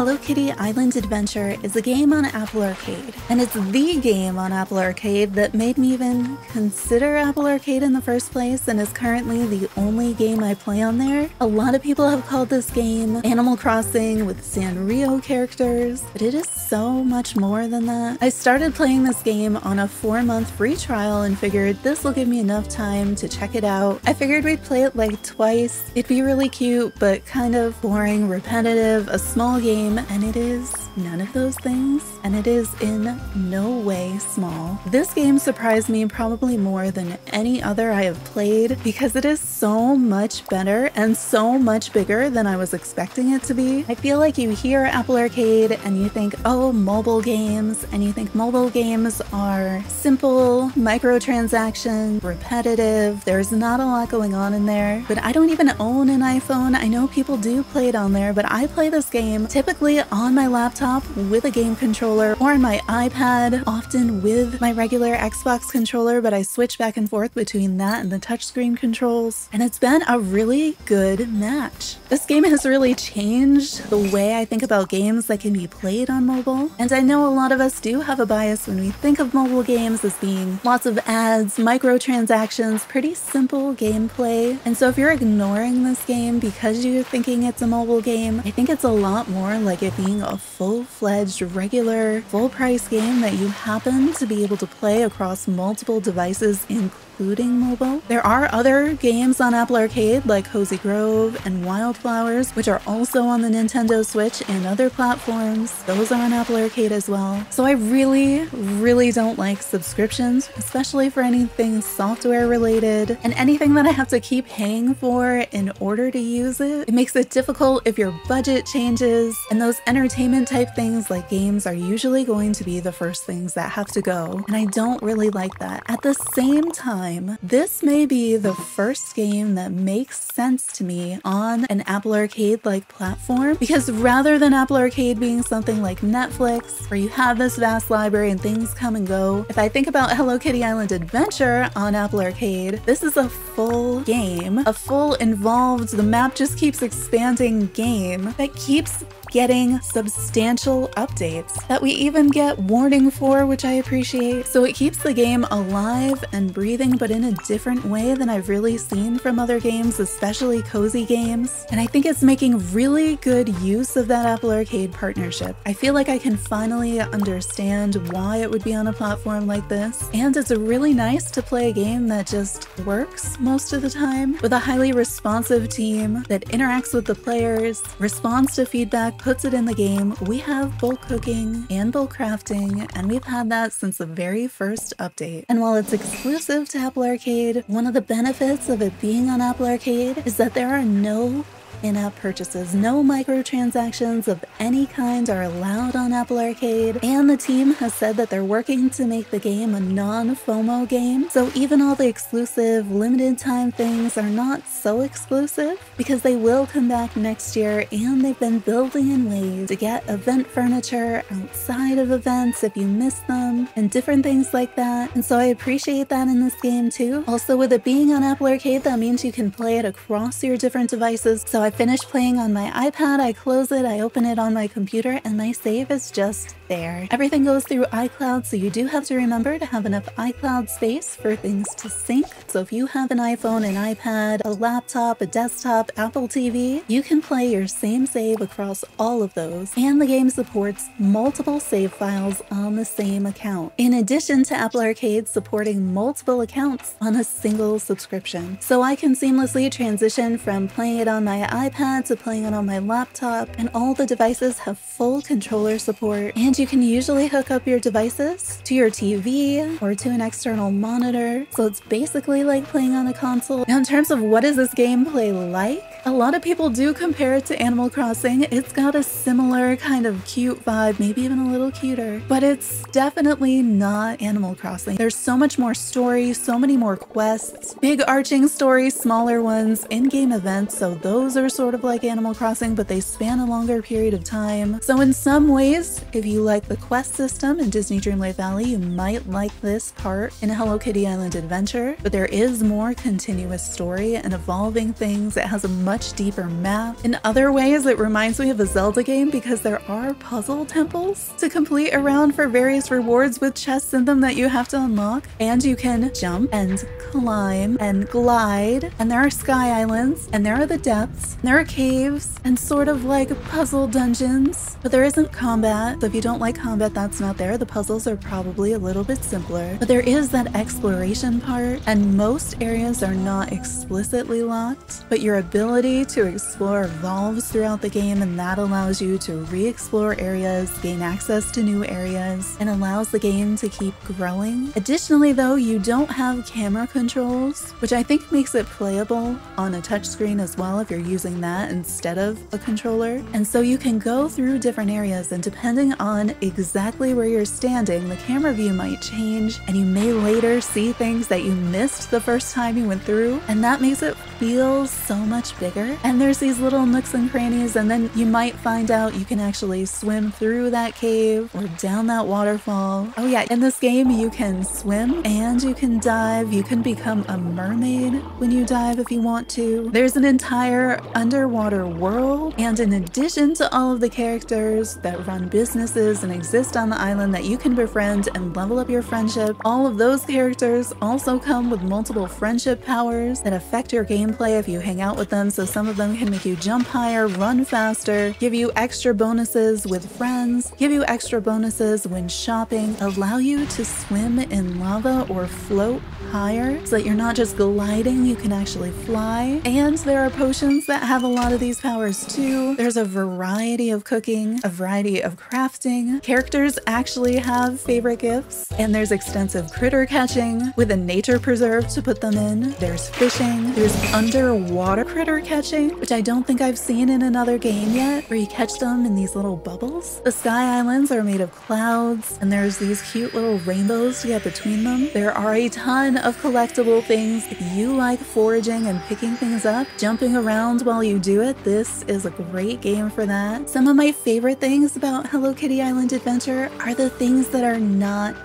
Hello Kitty Island Adventure is a game on Apple Arcade, and it's the game on Apple Arcade that made me even consider Apple Arcade in the first place, and is currently the only game I play on there. A lot of people have called this game Animal Crossing with Sanrio characters, but it is so much more than that. I started playing this game on a 4-month free trial and figured this will give me enough time to check it out. I figured we'd play it like twice. It'd be really cute, but kind of boring, repetitive, a small game, and it is none of those things, and it is in no way small. This game surprised me probably more than any other I have played because it is so much better and so much bigger than I was expecting it to be. I feel like you hear Apple Arcade and you think, oh, mobile games, and you think mobile games are simple, microtransaction, repetitive, there's not a lot going on in there, but I don't even own an iPhone. I know people do play it on there, but I play this game typically on my laptop with a game controller or on my iPad, often with my regular Xbox controller, but I switch back and forth between that and the touchscreen controls, and it's been a really good match. This game has really changed the way I think about games that can be played on mobile, and I know a lot of us do have a bias when we think of mobile games as being lots of ads, microtransactions, pretty simple gameplay, and so if you're ignoring this game because you're thinking it's a mobile game, I think it's a lot more like it being a full-fledged, regular, full-price game that you happen to be able to play across multiple devices, including mobile. There are other games on Apple Arcade like Cozy Grove and Wildflowers, which are also on the Nintendo Switch and other platforms. Those are on Apple Arcade as well. So I really don't like subscriptions, especially for anything software related, and anything that I have to keep paying for in order to use it. It makes it difficult if your budget changes, and those entertainment type things like games are usually going to be the first things that have to go, and I don't really like that. At the same time, this may be the first game that makes sense to me on an Apple Arcade-like platform, because rather than Apple Arcade being something like Netflix, where you have this vast library and things come and go, if I think about Hello Kitty Island Adventure on Apple Arcade, this is a full game, a full involved, the map just keeps expanding game that keeps getting substantial updates that we even get warning for, which I appreciate. So it keeps the game alive and breathing, but in a different way than I've really seen from other games, especially cozy games. And I think it's making really good use of that Apple Arcade partnership. I feel like I can finally understand why it would be on a platform like this. And it's really nice to play a game that just works most of the time, with a highly responsive team that interacts with the players, responds to feedback, puts it in the game. We have bulk cooking and bulk crafting, and we've had that since the very first update. And while it's exclusive to Apple Arcade, one of the benefits of it being on Apple Arcade is that there are no in-app purchases. No microtransactions of any kind are allowed on Apple Arcade, and the team has said that they're working to make the game a non-FOMO game, so even all the exclusive limited time things are not so exclusive, because they will come back next year, and they've been building in ways to get event furniture outside of events if you miss them, and different things like that, and so I appreciate that in this game too. Also, with it being on Apple Arcade, that means you can play it across your different devices, so I finish playing on my iPad, I close it, I open it on my computer, and my save is just there. Everything goes through iCloud, so you do have to remember to have enough iCloud space for things to sync. So if you have an iPhone, an iPad, a laptop, a desktop, Apple TV, you can play your same save across all of those, and the game supports multiple save files on the same account, in addition to Apple Arcade supporting multiple accounts on a single subscription. So I can seamlessly transition from playing it on my iPad to playing it on my laptop, and all the devices have full controller support, and you can usually hook up your devices to your TV or to an external monitor, so it's basically like playing on a console. Now, in terms of what is this gameplay like, a lot of people do compare it to Animal Crossing. It's got a similar kind of cute vibe, maybe even a little cuter, but it's definitely not Animal Crossing. There's so much more story, so many more quests, big arching stories, smaller ones, in-game events, so those are sort of like Animal Crossing, but they span a longer period of time. So in some ways, if you like the quest system in Disney Dreamlight Valley, you might like this part in Hello Kitty Island Adventure, but there is more continuous story and evolving things. It has a much deeper map. In other ways, it reminds me of a Zelda game because there are puzzle temples to complete around for various rewards with chests in them that you have to unlock. And you can jump and climb and glide, and there are sky islands, and there are the depths, and there are caves, and sort of like puzzle dungeons. But there isn't combat, so if you don't like combat, that's not there. The puzzles are probably a little bit simpler, but there is that exploration part, and most areas are not explicitly locked, but your ability to explore evolves throughout the game, and that allows you to re-explore areas, gain access to new areas, and allows the game to keep growing. Additionally though, you don't have camera controls, which I think makes it playable on a touchscreen as well if you're using that instead of a controller. And so you can go through different areas, and depending on exactly where you're standing, the camera view might change, and you may later see things that you missed the first time you went through, and that makes it feel so much bigger. And there's these little nooks and crannies, and then you might find out you can actually swim through that cave or down that waterfall. Oh yeah, in this game you can swim and you can dive. You can become a mermaid when you dive if you want to. There's an entire underwater world, and in addition to all of the characters that run businesses and exist on the island that you can befriend and level up your friendship, all of those characters also come with multiple friendship powers that affect your gameplay if you hang out with them. So some of them can make you jump higher, run faster, give you extra bonuses with friends, give you extra bonuses when shopping, allow you to swim in lava or float higher so that you're not just gliding, you can actually fly. And there are potions that have a lot of these powers too. There's a variety of cooking, a variety of crafting. Characters actually have favorite gifts, and there's extensive critter catching with a nature preserve to put them in. There's fishing, there's underwater critter catching, which I don't think I've seen in another game yet, where you catch them in these little bubbles. The sky islands are made of clouds, and there's these cute little rainbows to get between them. There are a ton of collectible things. If you like foraging and picking things up, jumping around while you do it, this is a great game for that. Some of my favorite things about Hello Kitty Island Adventure are the things that are not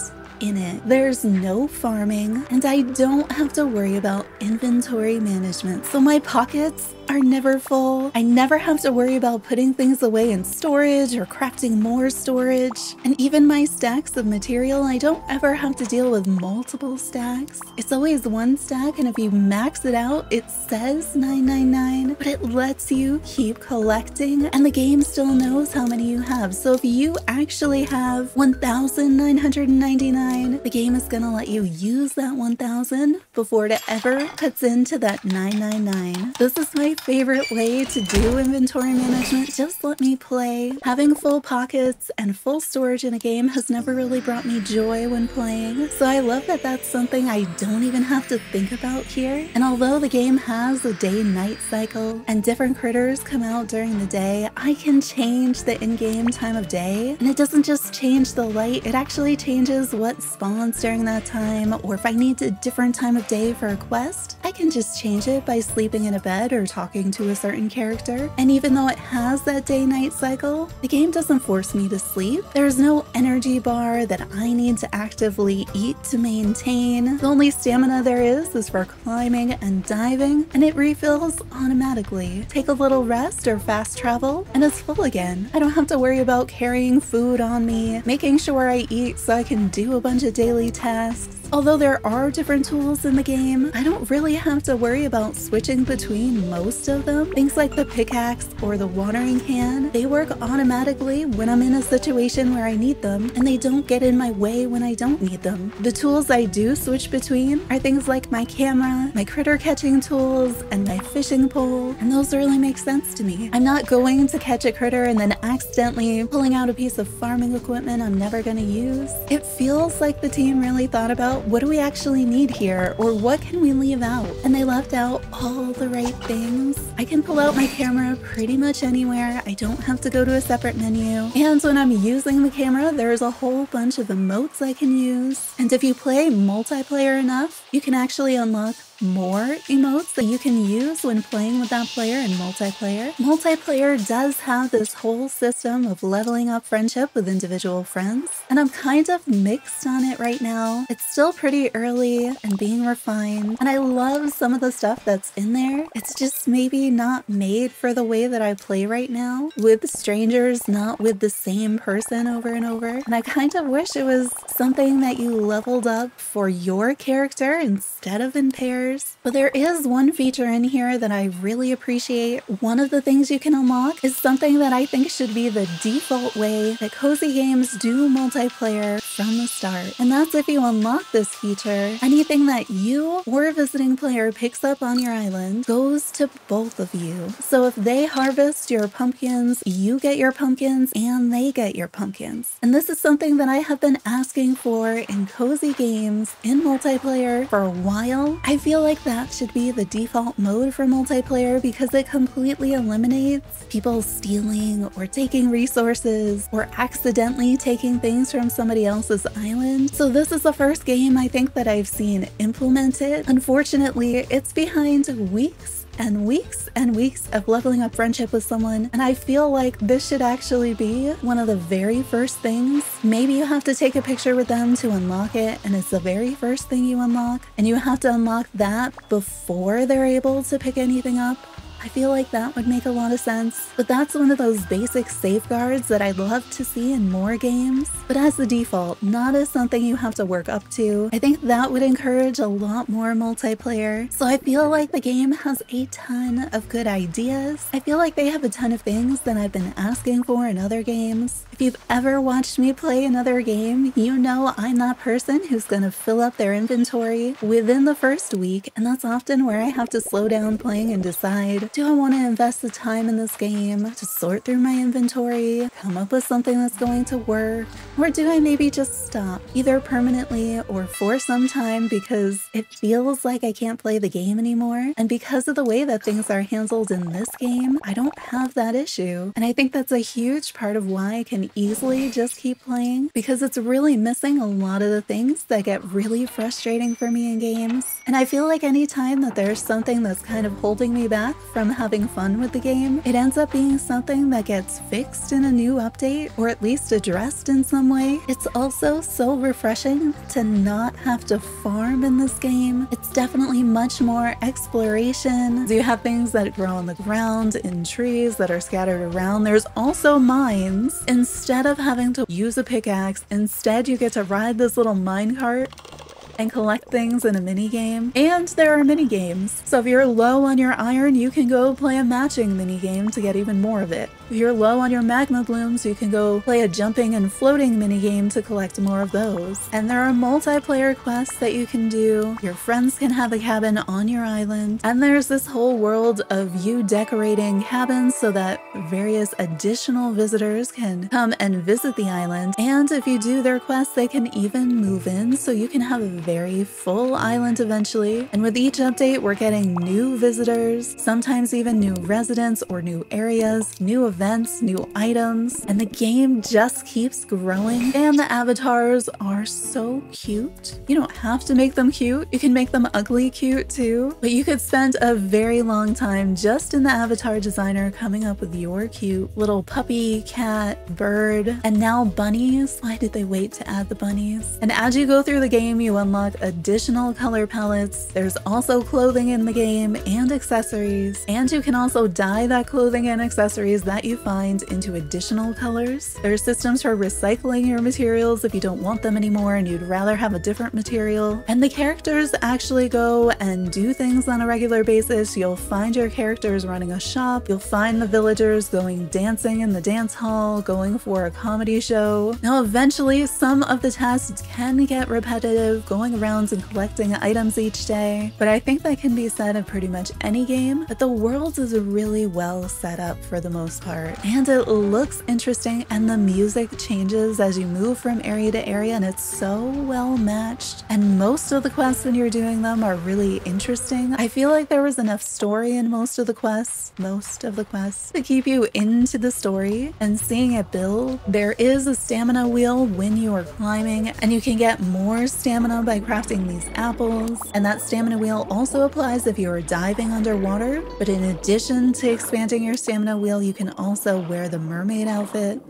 in it. There's no farming, and I don't have to worry about inventory management, so my pockets are never full. I never have to worry about putting things away in storage or crafting more storage. And even my stacks of material, I don't ever have to deal with multiple stacks. It's always one stack, and if you max it out, it says 999, but it lets you keep collecting, and the game still knows how many you have. So if you actually have 1,999, the game is gonna let you use that 1,000 before it ever cuts into that 999. This is my favorite way to do inventory management. Just let me play. Having full pockets and full storage in a game has never really brought me joy when playing, so I love that that's something I don't even have to think about here. And although the game has a day-night cycle and different critters come out during the day, I can change the in-game time of day, and it doesn't just change the light, it actually changes what spawns during that time, or if I need a different time of day for a quest, I can just change it by sleeping in a bed or talking to a certain character. And even though it has that day-night cycle, the game doesn't force me to sleep. There's no energy bar that I need to actively eat to maintain. The only stamina there is for climbing and diving, and it refills automatically. Take a little rest or fast travel, and it's full again. I don't have to worry about carrying food on me, making sure I eat so I can do a bunch of daily tasks. Although there are different tools in the game, I don't really have to worry about switching between most of them. Things like the pickaxe or the watering can, they work automatically when I'm in a situation where I need them, and they don't get in my way when I don't need them. The tools I do switch between are things like my camera, my critter catching tools, and my fishing pole, and those really make sense to me. I'm not going to catch a critter and then accidentally pulling out a piece of farming equipment I'm never gonna use. It feels like the team really thought about what do we actually need here, or what can we leave out? And they left out all the right things. I can pull out my camera pretty much anywhere. I don't have to go to a separate menu. And when I'm using the camera, there's a whole bunch of emotes I can use. And if you play multiplayer enough, you can actually unlock more emotes that you can use when playing with that player in multiplayer. Multiplayer does have this whole system of leveling up friendship with individual friends, and I'm kind of mixed on it right now. It's still pretty early and being refined, and I love some of the stuff that's in there. It's just maybe not made for the way that I play right now, with strangers, not with the same person over and over. And I kind of wish it was something that you leveled up for your character instead of in pairs. But there is one feature in here that I really appreciate. One of the things you can unlock is something that I think should be the default way that cozy games do multiplayer from the start. And that's if you unlock this feature, anything that you or a visiting player picks up on your island goes to both of you. So if they harvest your pumpkins, you get your pumpkins and they get your pumpkins. And this is something that I have been asking for in cozy games in multiplayer for a while. I feel like that should be the default mode for multiplayer because it completely eliminates people stealing or taking resources or accidentally taking things from somebody else's island. So this is the first game I think that I've seen implemented. Unfortunately, it's behind weeks and weeks and weeks of leveling up friendship with someone, and I feel like this should actually be one of the very first things. Maybe you have to take a picture with them to unlock it, and it's the very first thing you unlock, and you have to unlock that before they're able to pick anything up. I feel like that would make a lot of sense, but that's one of those basic safeguards that I'd love to see in more games, but as the default, not as something you have to work up to. I think that would encourage a lot more multiplayer. So I feel like the game has a ton of good ideas. I feel like they have a ton of things that I've been asking for in other games. If you've ever watched me play another game, you know I'm that person who's gonna fill up their inventory within the first week, and that's often where I have to slow down playing and decide, do I want to invest the time in this game to sort through my inventory, come up with something that's going to work, or do I maybe just stop, either permanently or for some time because it feels like I can't play the game anymore? And because of the way that things are handled in this game, I don't have that issue. And I think that's a huge part of why I can easily just keep playing, because it's really missing a lot of the things that get really frustrating for me in games. And I feel like anytime that there's something that's kind of holding me back from having fun with the game, it ends up being something that gets fixed in a new update or at least addressed in some way. It's also so refreshing to not have to farm in this game. It's definitely much more exploration. You have things that grow on the ground in trees that are scattered around. There's also mines. Instead of having to use a pickaxe, instead you get to ride this little minecart and collect things in a mini game. And there are mini games. So if you're low on your iron, you can go play a matching mini game to get even more of it. If you're low on your magma blooms, you can go play a jumping and floating mini game to collect more of those. And there are multiplayer quests that you can do. Your friends can have a cabin on your island. And there's this whole world of you decorating cabins so that various additional visitors can come and visit the island. And if you do their quests, they can even move in, so you can have a very full island eventually. And with each update, we're getting new visitors, sometimes even new residents or new areas, new events, new items, and the game just keeps growing. And the avatars are so cute. You don't have to make them cute. You can make them ugly cute too, but you could spend a very long time just in the avatar designer coming up with your cute little puppy, cat, bird, and now bunnies. Why did they wait to add the bunnies? And as you go through the game, you unlock additional color palettes. There's also clothing in the game and accessories, and you can also dye that clothing and accessories that you find into additional colors. There are systems for recycling your materials if you don't want them anymore and you'd rather have a different material. And the characters actually go and do things on a regular basis. You'll find your characters running a shop. You'll find the villagers going dancing in the dance hall, going for a comedy show. Now, eventually, some of the tasks can get repetitive, going around and collecting items each day, but I think that can be said of pretty much any game, but the world is really well set up for the most part. art, and it looks interesting, and the music changes as you move from area to area, and it's so well matched. And most of the quests when you're doing them are really interesting. I feel like there was enough story in most of the quests to keep you into the story and seeing it build. There is a stamina wheel when you are climbing, and you can get more stamina by crafting these apples, and that stamina wheel also applies if you are diving underwater. But in addition to expanding your stamina wheel, you can also wear the mermaid outfit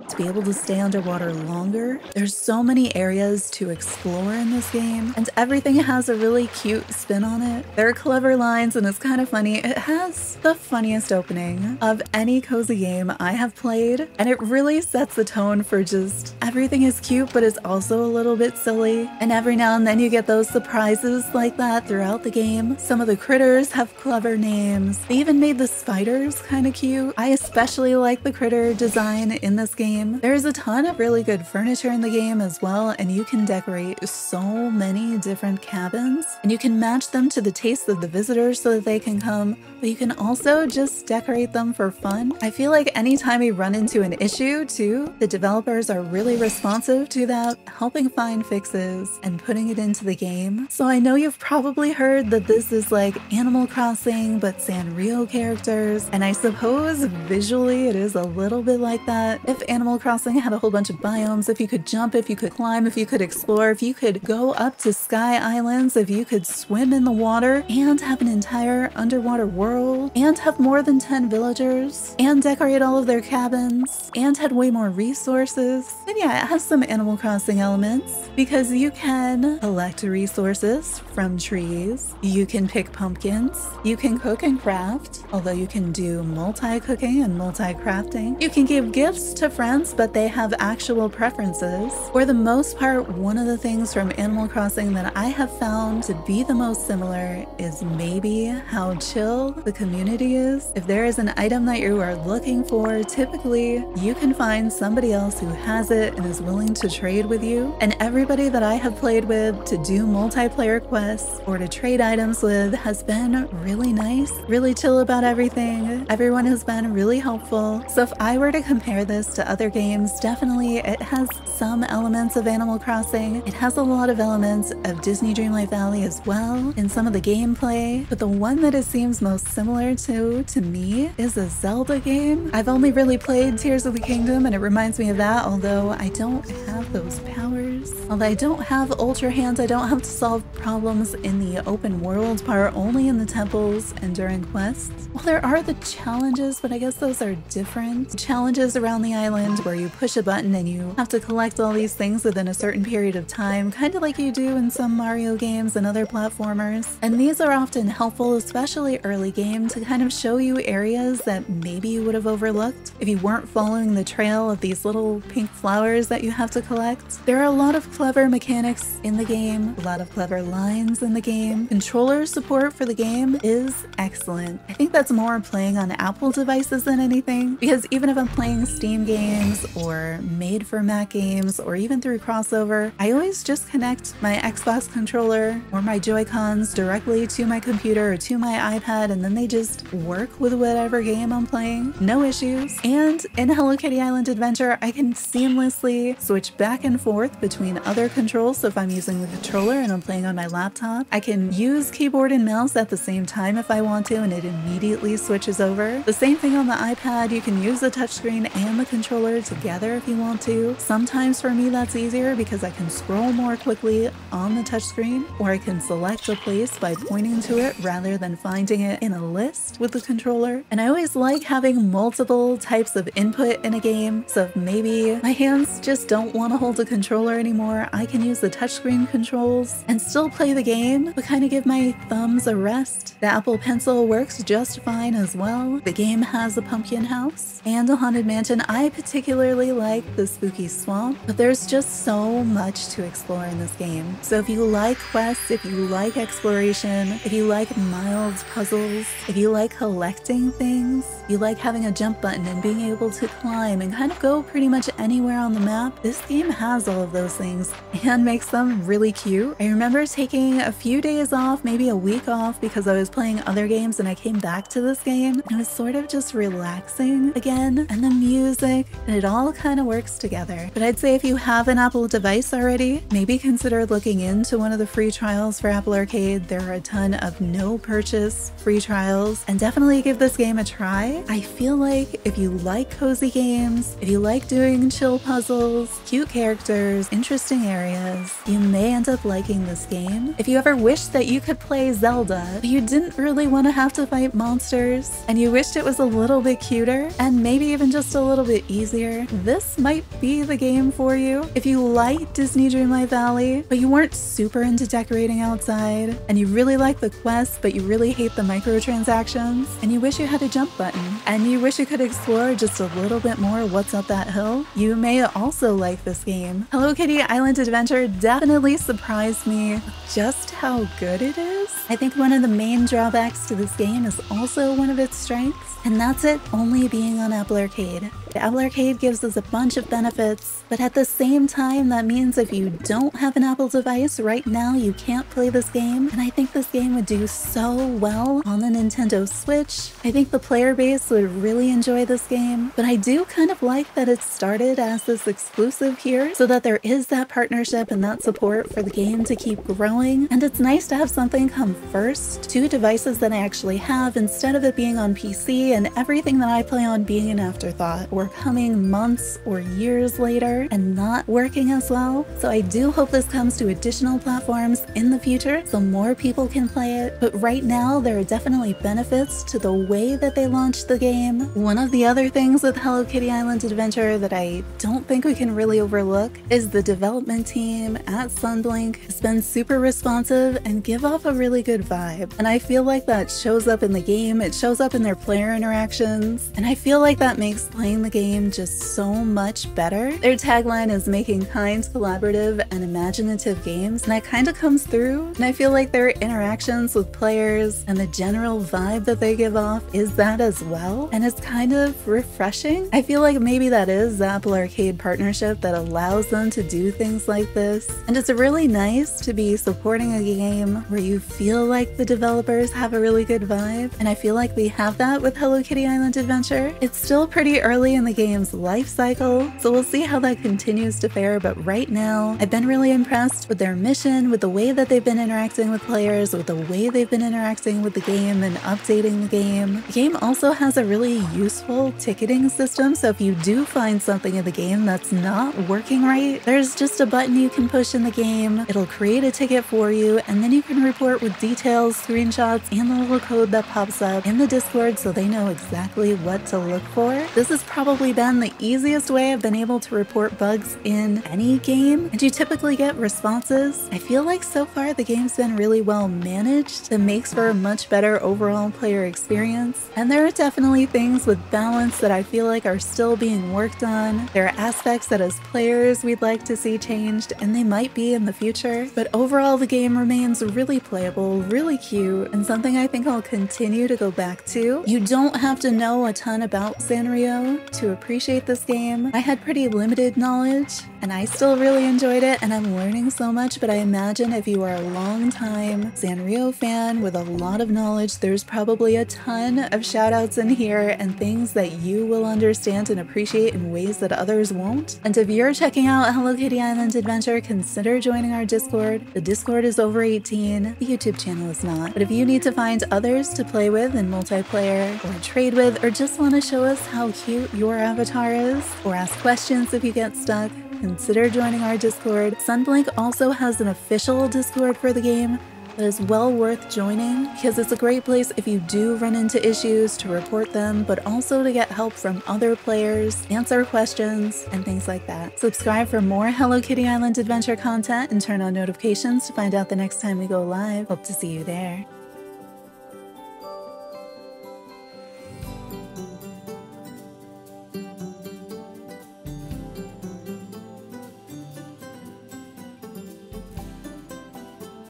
to be able to stay underwater longer. There's so many areas to explore in this game, and everything has a really cute spin on it. There are clever lines, and it's kind of funny. It has the funniest opening of any cozy game I have played, and it really sets the tone for just everything is cute, but it's also a little bit silly. And every now and then you get those surprises like that throughout the game. Some of the critters have clever names. They even made the spiders kind of cute. I especially like the critter design in this game. There's a ton of really good furniture in the game as well, and you can decorate so many different cabins, and you can match them to the taste of the visitors so that they can come, but you can also just decorate them for fun. I feel like anytime you run into an issue too, the developers are really responsive to that, helping find fixes and putting it into the game. So I know you've probably heard that this is like Animal Crossing but Sanrio characters, and I suppose visually it is a little bit like that. If Animal Crossing had a whole bunch of biomes, if you could jump, if you could climb, if you could explore, if you could go up to sky islands, if you could swim in the water and have an entire underwater world and have more than 10 villagers and decorate all of their cabins and had way more resources, then yeah, it has some Animal Crossing elements because you can collect resources from trees, you can pick pumpkins, you can cook and craft, although you can do multi-cooking and multi-crafting. You can give gifts to friends, but they have actual preferences. For the most part, one of the things from Animal Crossing that I have found to be the most similar is maybe how chill the community is. If there is an item that you are looking for, typically you can find somebody else who has it and is willing to trade with you. And everybody that I have played with to do multiplayer quests or to trade items with has been really nice, really chill about everything. Everyone has been really helpful. So if I were to compare this to other games, definitely it has some elements of Animal Crossing. It has a lot of elements of Disney Dreamlight Valley as well in some of the gameplay, but the one that it seems most similar to me is a Zelda game. I've only really played Tears of the Kingdom, and it reminds me of that, although I don't have those powers. Although I don't have Ultra Hands, I don't have to solve problems in the open world part, only in the temples and during quests. Well, there are the challenges, but I guess those are different. Challenges around the island where you push a button and you have to collect all these things within a certain period of time, kind of like you do in some Mario games and other platformers. And these are often helpful, especially early game, to kind of show you areas that maybe you would have overlooked if you weren't following the trail of these little pink flowers that you have to collect. There are a lot of clever mechanics in the game, a lot of clever lines in the game. Controller support for the game is excellent. I think that's more playing on Apple devices than anything, because even if I'm playing Steam games or made for Mac games or even through crossover, I always just connect my Xbox controller or my Joy-Cons directly to my computer or to my iPad, and then they just work with whatever game I'm playing. No issues. And in Hello Kitty Island Adventure, I can seamlessly switch back and forth between other controls. So if I'm using the controller and I'm playing on my laptop, I can use keyboard and mouse at the same time if I want to, and it immediately switches over. The same thing on the iPad, you can use the touchscreen and the controller together if you want to. Sometimes for me that's easier because I can scroll more quickly on the touchscreen, or I can select a place by pointing to it rather than finding it in a list with the controller. And I always like having multiple types of input in a game, so if maybe my hands just don't want to hold a controller anymore, I can use the touchscreen controls and still play the game, but kind of give my thumbs a rest. The Apple Pencil works just fine as well. The game has a pumpkin house and a haunted mansion. I particularly like the spooky swamp, but there's just so much to explore in this game. So if you like quests, if you like exploration, if you like mild puzzles, if you like collecting things, you like having a jump button and being able to climb and kind of go pretty much anywhere on the map, this game has all of those things. things and makes them really cute. I remember taking a few days off, maybe a week off, because I was playing other games and I came back to this game and it was sort of just relaxing again, and the music, and it all kind of works together. But I'd say if you have an Apple device already, maybe consider looking into one of the free trials for Apple Arcade. There are a ton of no purchase free trials, and definitely give this game a try. I feel like if you like cozy games, if you like doing chill puzzles, cute characters, interesting areas, you may end up liking this game. If you ever wished that you could play Zelda, but you didn't really want to have to fight monsters, and you wished it was a little bit cuter, and maybe even just a little bit easier, this might be the game for you. If you like Disney Dreamlight Valley, but you weren't super into decorating outside, and you really like the quests, but you really hate the microtransactions, and you wish you had a jump button, and you wish you could explore just a little bit more what's up that hill, you may also like this game. Hello Kitty Island Adventure definitely surprised me with just how good it is. I think one of the main drawbacks to this game is also one of its strengths, and that's it only being on Apple Arcade. Apple Arcade gives us a bunch of benefits, but at the same time, that means if you don't have an Apple device right now, you can't play this game, and I think this game would do so well on the Nintendo Switch. I think the player base would really enjoy this game, but I do kind of like that it started as this exclusive here, so that there is that partnership and that support for the game to keep growing, and it's nice to have something come first to devices that I actually have instead of it being on PC and everything that I play on being an afterthought, or coming months or years later and not working as well. So I do hope this comes to additional platforms in the future so more people can play it, but right now there are definitely benefits to the way that they launched the game. One of the other things with Hello Kitty Island Adventure that I don't think we can really overlook is the development team at SunBlink has been super responsive and give off a really good vibe, and I feel like that shows up in the game, it shows up in their player interactions, and I feel like that makes playing the game just so much better. Their tagline is making kind, collaborative, and imaginative games, and that kind of comes through, and I feel like their interactions with players and the general vibe that they give off is that as well, and it's kind of refreshing. I feel like maybe that is the Apple Arcade partnership that allows them to do things like this, and it's really nice to be supporting a game where you feel like the developers have a really good vibe, and I feel like we have that with Hello Kitty Island Adventure. It's still pretty early in the game's life cycle, so we'll see how that continues to fare, but right now I've been really impressed with their mission, with the way that they've been interacting with players, with the way they've been interacting with the game and updating the game. The game also has a really useful ticketing system, so if you do find something in the game that's not working right, there's just a button you can push in the game, it'll create a ticket for you, and then you can report with details, screenshots, and the little code that pops up in the Discord so they know exactly what to look for. This has probably been the easiest way I've been able to report bugs in any game, and you typically get responses. I feel like so far the game's been really well managed that makes for a much better overall player experience, and there are definitely things with balance that I feel like are still being worked on. There are aspects that as players we'd like to see changed, and they might be in the future, but overall the game remains really playable, really cute, and something I think I'll continue to go back to. You don't have to know a ton about Sanrio to appreciate this game. I had pretty limited knowledge, and I still really enjoyed it, and I'm learning so much, but I imagine if you are a long-time Sanrio fan with a lot of knowledge, there's probably a ton of shoutouts in here and things that you will understand and appreciate in ways that others won't. And if you're checking out Hello Kitty Island Adventure, consider joining our Discord. The Discord is over 18, the YouTube channel is not. But if you need to find others to play with in multiplayer, or trade with, or just want to show us how cute your avatar is, or ask questions if you get stuck, consider joining our Discord. SunBlink also has an official Discord for the game that is well worth joining, because it's a great place if you do run into issues to report them, but also to get help from other players, answer questions, and things like that. Subscribe for more Hello Kitty Island Adventure content and turn on notifications to find out the next time we go live. Hope to see you there.